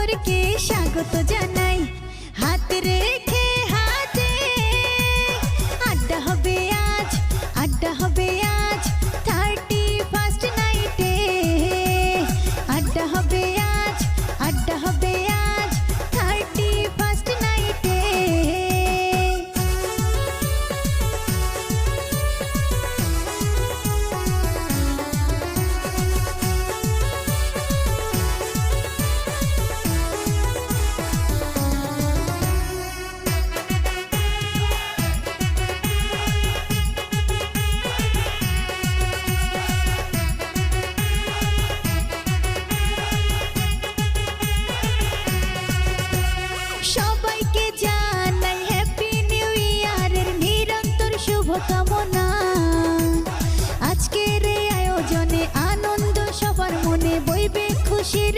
বছরকে স্বাগত জানাই হাত রেখে হাতে। আড্ডা হবে আজ, আড্ডা হবে আজ 31st নাইটে। আড্ডা হবে আজ, আড্ডা হবে আজ 31st নাইটে। সবাইকে জানাই হ্যাপি নিউ ইয়ারের নিরন্তর শুভকামনা। আজকের এই আয়োজনে আনন্দ সবার মনে বইবে খুশির